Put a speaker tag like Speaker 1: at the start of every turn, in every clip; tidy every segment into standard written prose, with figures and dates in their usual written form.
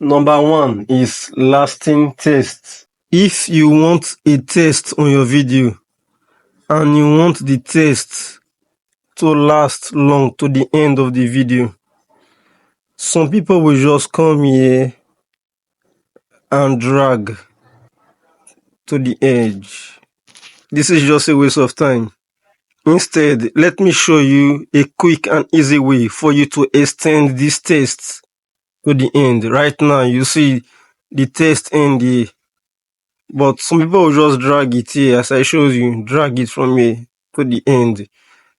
Speaker 1: Number one is lasting text. If you want a text on your video and you want the text to last long to the end of the video, some people will just come here and drag to the edge. This is just a waste of time. Instead, let me show you a quick and easy way for you to extend this text to the end. Right now, you see the text end here, but some people will just drag it here, as I showed you, drag it from here to the end.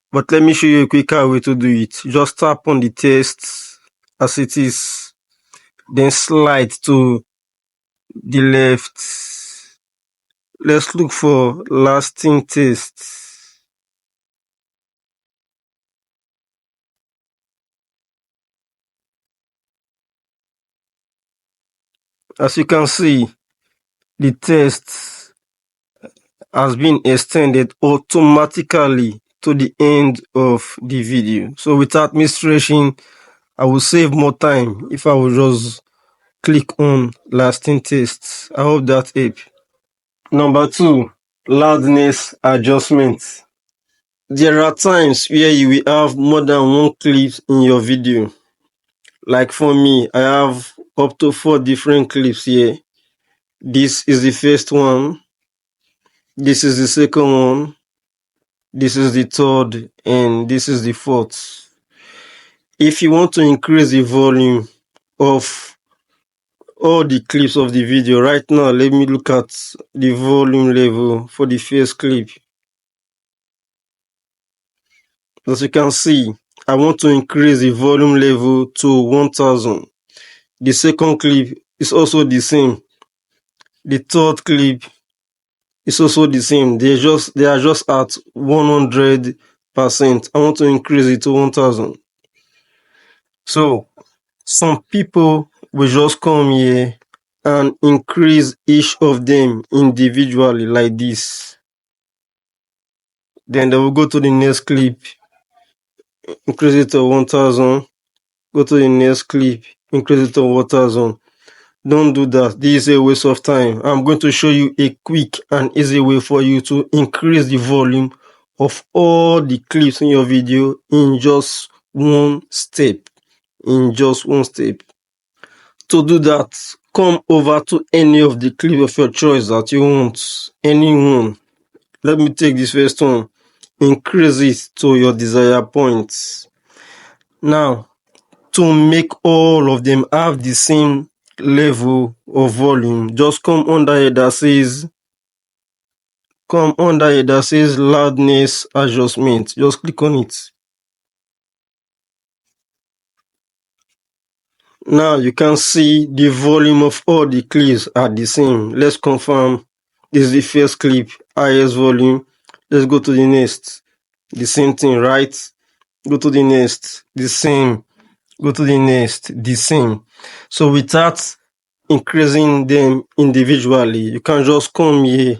Speaker 1: But let me show you a quicker way to do it. Just tap on the text as it is, then slide to the left. Let's look for lasting text. As you can see, the text has been extended automatically to the end of the video. So without me stretching, I will save more time if I will just click on lasting text. I hope that helps. Number two, loudness adjustment. There are times where you will have more than one clip in your video. Like for me, I have up to 4 different clips here. This is the first one. This is the second one. This is the third, and this is the fourth. If you want to increase the volume of all the clips of the video, right now, let me look at the volume level for the first clip. As you can see, I want to increase the volume level to 1000. The second clip is also the same. The third clip is also the same. They are just at 100%. I want to increase it to 1000. So some people will just come here and increase each of them individually like this. Then they will go to the next clip, increase it to 1000. Go to the next clip, increase it to 1000. Don't do that. This is a waste of time. I'm going to show you a quick and easy way for you to increase the volume of all the clips in your video in just one step. To do that, come over to any of the clips of your choice that you want. Anyone. Let me take this first one. Increase it to your desired points. Now, to make all of them have the same level of volume, just come under here that says loudness adjustment. Just click on it. Now you can see the volume of all the clips are the same. Let's confirm. This is the first clip, highest volume. Let's go to the next. The same thing, right? Go to the next. The same. Go to the next. The same. So without increasing them individually, you can just come here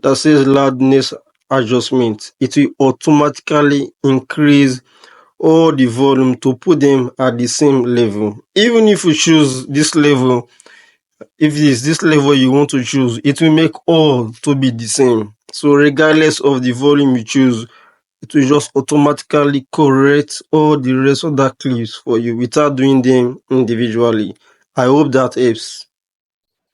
Speaker 1: that says loudness adjustment. It will automatically increase all the volume to put them at the same level. Even if you choose this level, if it is this level you want to choose, it will make all to be the same. So regardless of the volume you choose, it will just automatically correct all the rest of the clips for you without doing them individually. I hope that helps.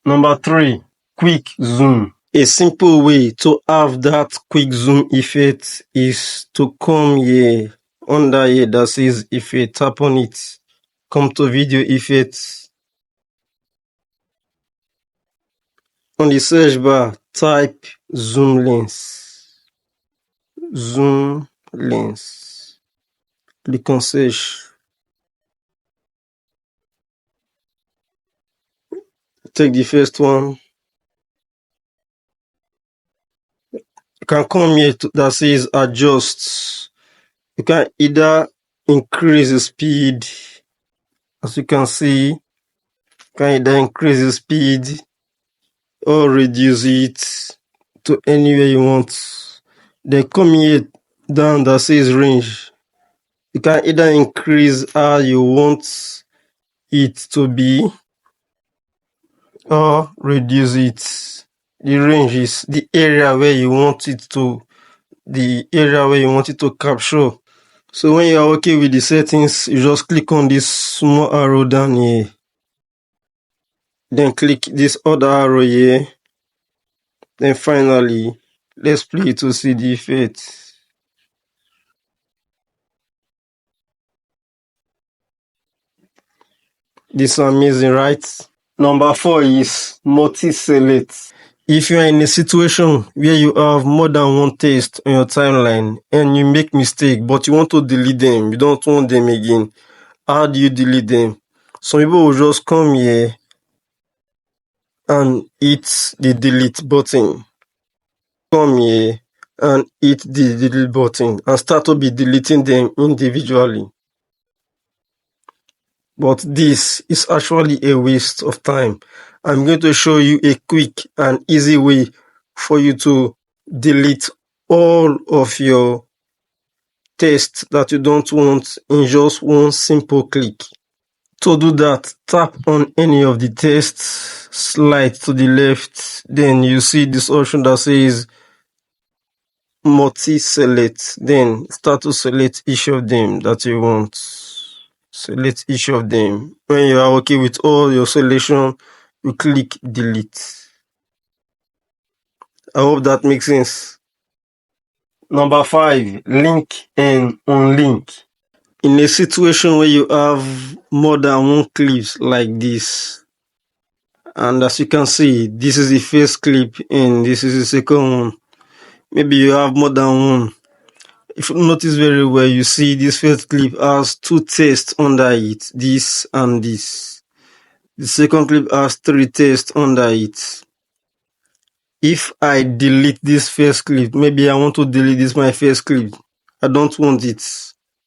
Speaker 1: Number 3, quick zoom. A simple way to have that quick zoom effect is to come here under here that says effect, tap on it, come to video effects. On the search bar, type zoom lens. Zoom lens. Click on search. Take the first one. You can come here that says adjust. You can either increase the speed, as you can see, you can either increase the speed or reduce it to anywhere you want. Then come here down that says range. You can either increase how you want it to be, or reduce it. The range is the area where you want it to capture. So when you are okay with the settings, you just click on this small arrow down here. Then click this other arrow here. Then finally, let's play to see the effect. This is amazing, right? Number 4 is multi-select. If you are in a situation where you have more than one text on your timeline and you make mistake but you want to delete them, you don't want them again, how do you delete them? Some people will just come here and hit the delete button. Come here and hit the delete button and start to be deleting them individually. But this is actually a waste of time. I'm going to show you a quick and easy way for you to delete all of your text that you don't want in just one simple click. To do that, tap on any of the texts, slide to the left, then you see this option that says multi-select. Then start to select each of them that you want. Select each of them. When you are okay with all your selection, you click delete. I hope that makes sense. Number 5, link and unlink. In a situation where you have more than one clips like this, and as you can see, this is the first clip and this is the second one. Maybe you have more than one. If you notice very well, you see this first clip has 2 texts under it, this and this. The second clip has 3 texts under it. If I delete this first clip, maybe I want to delete this my first clip. I don't want it.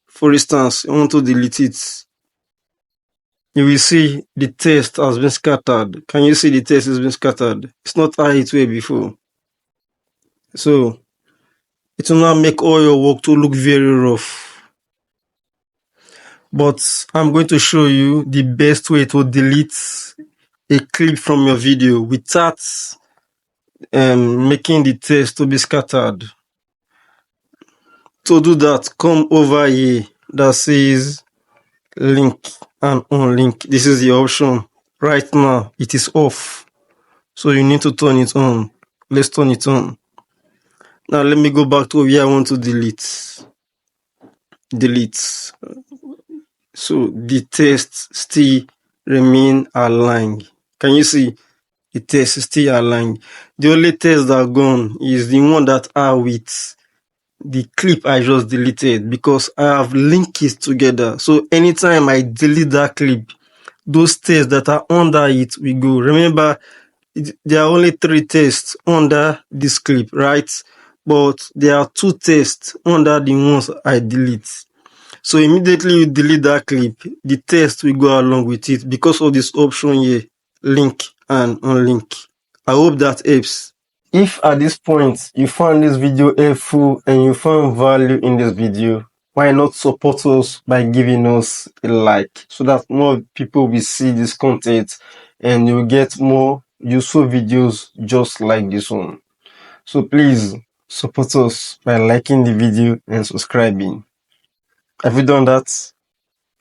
Speaker 1: For instance, I want to delete it. You will see the text has been scattered. Can you see the text has been scattered? It's not how it were before. So it will not make all your work to look very rough. But I'm going to show you the best way to delete a clip from your video without making the text to be scattered. To do that, come over here that says link and unlink. This is the option. Right now, it is off. So you need to turn it on. Let's turn it on. Now let me go back to where I want to delete. Delete. So the text still remain aligned. Can you see? The text is still aligned. The only text that gone is the one that are with the clip I just deleted, because I have linked it together. So anytime I delete that clip, those texts that are under it will go. Remember, there are only 3 texts under this clip, right? But there are 2 texts under the ones I delete. So immediately you delete that clip, the text will go along with it because of this option here, link and unlink. I hope that helps. If at this point you found this video helpful and you found value in this video, why not support us by giving us a like so that more people will see this content and you'll get more useful videos just like this one. So please support us by liking the video and subscribing. Have you done that?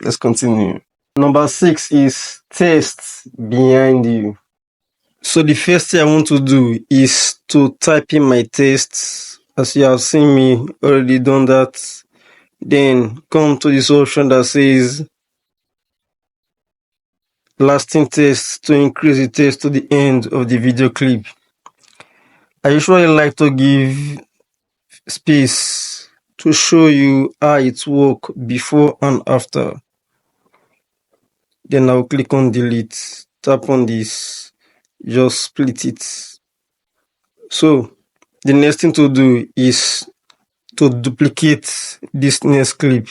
Speaker 1: Let's continue. Number 6 is text behind you. So the first thing I want to do is to type in my text. As you have seen me already done that. Then come to this option that says lasting text to increase the text to the end of the video clip. I usually like to give space to show you how it works before and after. Then I'll click on delete, tap on this, just split it. So the next thing to do is to duplicate this next clip.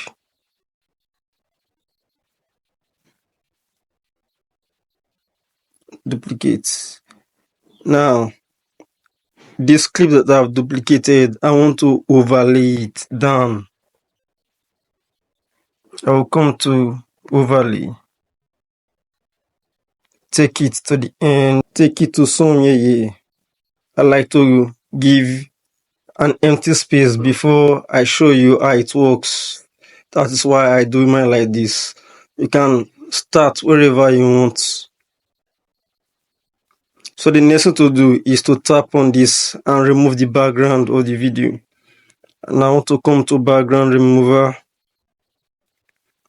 Speaker 1: Duplicate. Now, this clip that I've duplicated, I want to overlay it down. I will come to overlay. take it to the end, take it to some yeah. I like to give an empty space before I show you how it works. That is why I do mine like this. You can start wherever you want. So the next thing to do is to tap on this and remove the background of the video. And I want to come to background remover,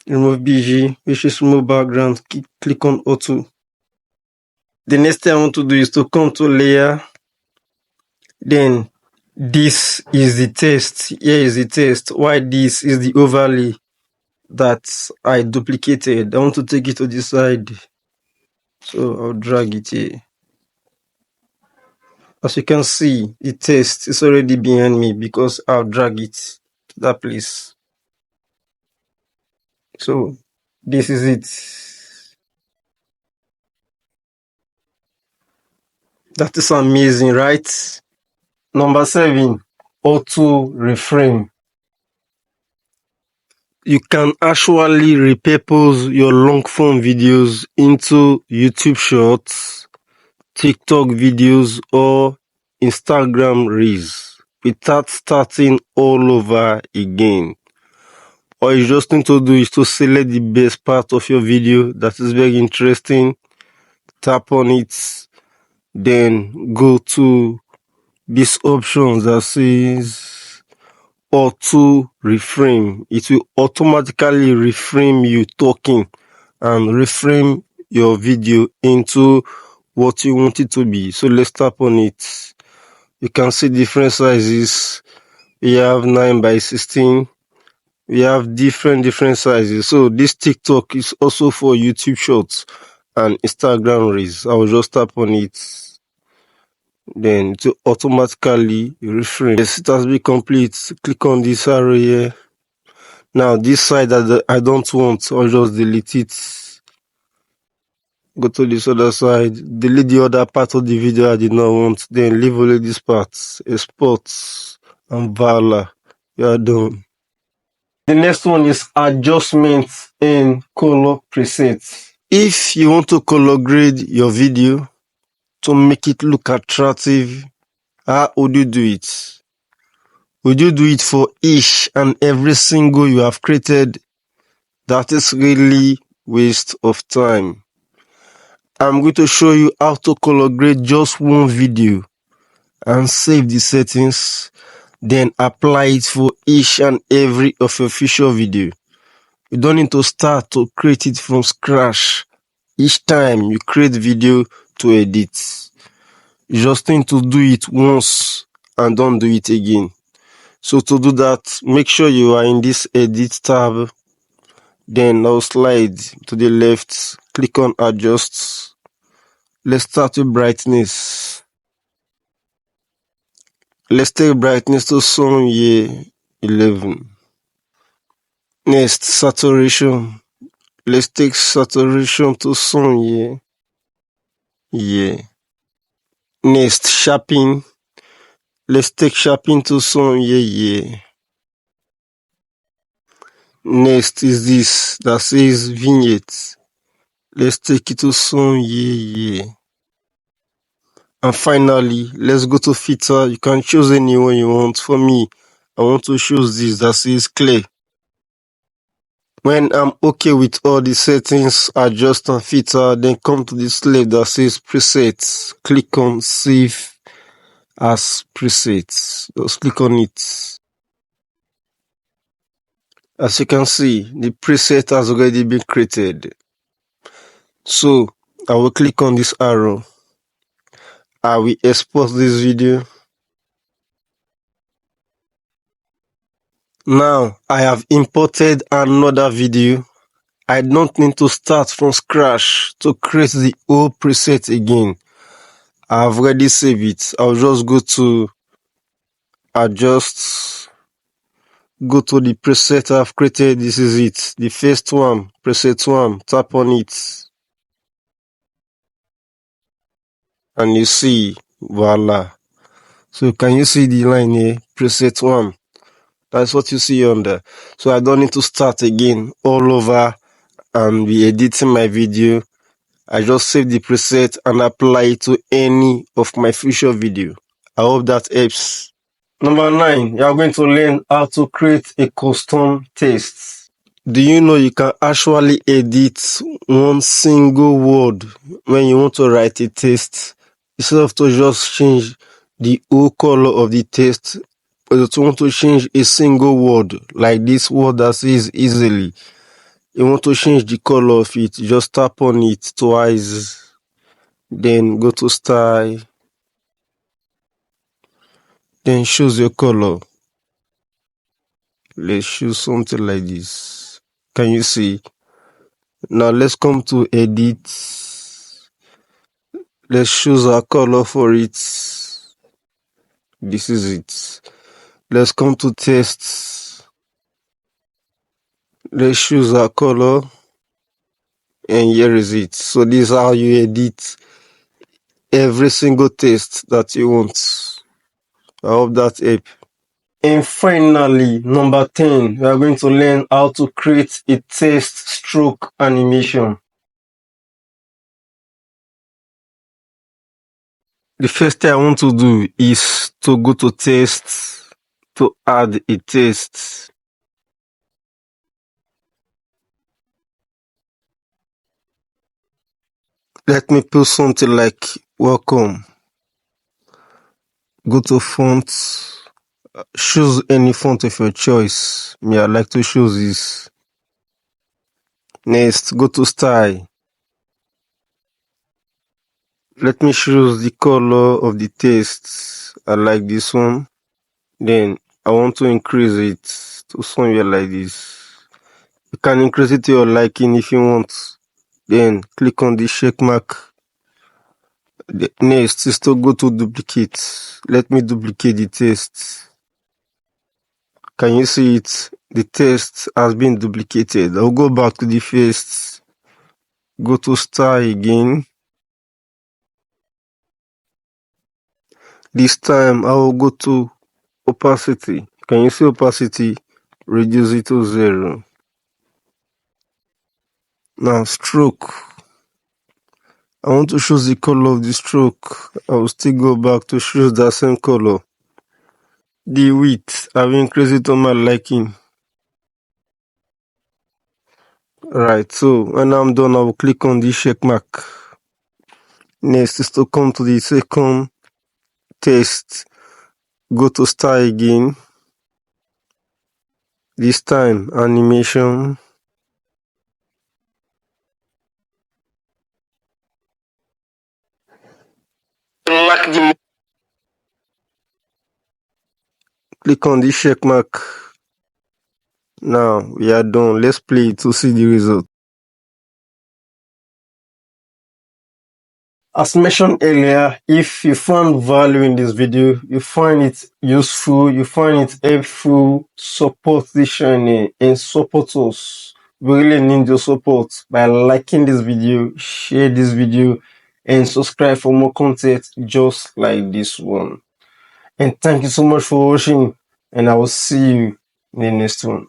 Speaker 1: remove BG, which is remove background, click on auto. The next thing I want to do is to come to layer, then this is the text, here is the text, while this is the overlay that I duplicated. I want to take it to the side, so I'll drag it here. As you can see, the text is already behind me because I'll drag it to that place. So this is it. That is amazing, right? Number 7, auto reframe. You can actually repurpose your long form videos into YouTube shorts, TikTok videos, or Instagram reels without starting all over again. All you just need to do is to select the best part of your video that is very interesting, tap on it, then go to this option that says auto reframe. It will automatically reframe you talking and reframe your video into what you want it to be. So let's tap on it. You can see different sizes. We have 9:16. We have different sizes. So this TikTok is also for YouTube shorts and Instagram reels. I will just tap on it, then to automatically reframe. Yes, it has been complete. Click on this arrow here. Now this side that I don't want, I'll just delete it. Go to this other side, delete the other part of the video I did not want, then leave only this part. Export, and voila, you are done. The next one is adjustments in color presets. If you want to color grade your video to make it look attractive, how would you do it? Would you do it for each and every single you have created? That is really waste of time. I'm going to show you how to color grade just one video and save the settings, then apply it for each and every of your future video. You don't need to start to create it from scratch each time you create video to edit. You just need to do it once and don't do it again. So to do that, make sure you are in this edit tab, then now slide to the left, click on adjust. Let's start with brightness. Let's take brightness to some year 11. Next, saturation. Let's take saturation to some year. Next, sharpen. Let's take sharpen to some year. Next is this that says vignette. Let's take it to some year. And finally, let's go to filter. You can choose any one you want. For me, I want to choose this that says clear. When I'm okay with all the settings, adjust and filter, then come to this list that says presets. Click on save as presets. Just click on it. As you can see, the preset has already been created. So I will click on this arrow. I will export this video. Now I have imported another video. I don't need to start from scratch to create the whole preset again. I've already saved it. I'll just go to adjust, go to the preset I've created. This is it, the first one, preset 1. Tap on it and you see, voila. So can you see the line here, preset 1? That's what you see on there. So I don't need to start again all over and be editing my video I just save the preset and apply it to any of my future video. I hope that helps. Number 9, you are going to learn how to create a custom text. Do you know you can actually edit one single word when you want to write a text? Instead of to just change the whole color of the text, but you want to change a single word, like this word that says easily. You want to change the color of it, just tap on it twice, then go to style, then choose your color. Let's choose something like this. Can you see? Now let's come to edit. Let's choose our color for it. This is it. Let's come to text. Let's choose our color. And here is it. So this is how you edit every single text that you want. I hope that helps. And finally, number 10, we are going to learn how to create a text stroke animation. The first thing I want to do is to go to text, to add a text. Let me put something like welcome. Go to font, choose any font of your choice. Me, I like to choose this. Next, go to style. Let me choose the color of the text. I like this one. Then I want to increase it to somewhere like this. You can increase it to your liking if you want. Then click on the check mark. The next is to go to duplicate. Let me duplicate the text. Can you see it? The text has been duplicated. I'll go back to the first. Go to style again. This time I will go to opacity. Can you see opacity? Reduce it to 0. Now stroke. I want to choose the color of the stroke. I will still go back to choose that same color. The width, I will increase it to my liking. Right, so when I'm done, I will click on the check mark. Next is to come to the second text. Go to style again. This time, animation. Click on the check mark. Now we are done. Let's play it to see the result. As mentioned earlier, if you found value in this video, you find it useful, you find it helpful, support this channel and support us. We really need your support by liking this video, share this video, and subscribe for more content just like this one. And thank you so much for watching, and I will see you in the next one.